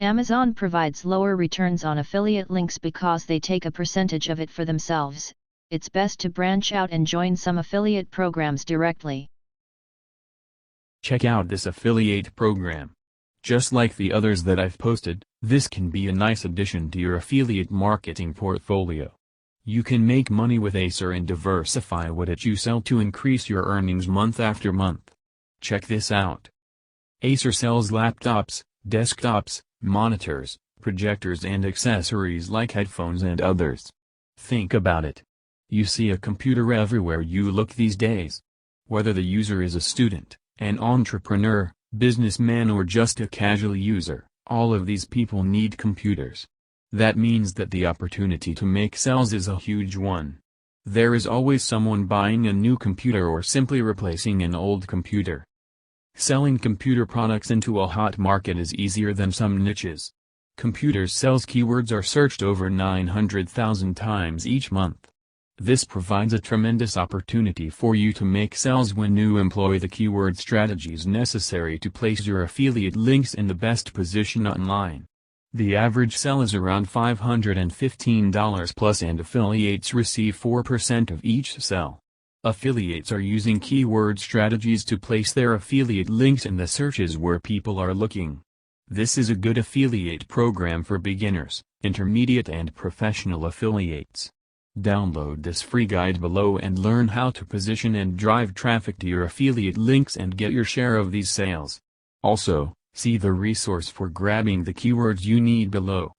Amazon provides lower returns on affiliate links because they take a percentage of it for themselves. It's best to branch out and join some affiliate programs directly. Check out this affiliate program. Just like the others that I've posted, this can be a nice addition to your affiliate marketing portfolio. You can make money with Acer and diversify what you sell to increase your earnings month after month. Check this out. Acer sells laptops, desktops, monitors, projectors and accessories like headphones and others. Think about it. You see a computer everywhere you look these days. Whether the user is a student, an entrepreneur, businessman or just a casual user, all of these people need computers. That means that the opportunity to make sales is a huge one. There is always someone buying a new computer or simply replacing an old computer. Selling computer products into a hot market is easier than some niches. Computers sales keywords are searched over 900,000 times each month. This provides a tremendous opportunity for you to make sales when you employ the keyword strategies necessary to place your affiliate links in the best position online. The average sell is around $515 plus and affiliates receive 4% of each sell. Affiliates are using keyword strategies to place their affiliate links in the searches where people are looking. This is a good affiliate program for beginners, intermediate and professional affiliates. Download this free guide below and learn how to position and drive traffic to your affiliate links and get your share of these sales. Also, see the resource for grabbing the keywords you need below.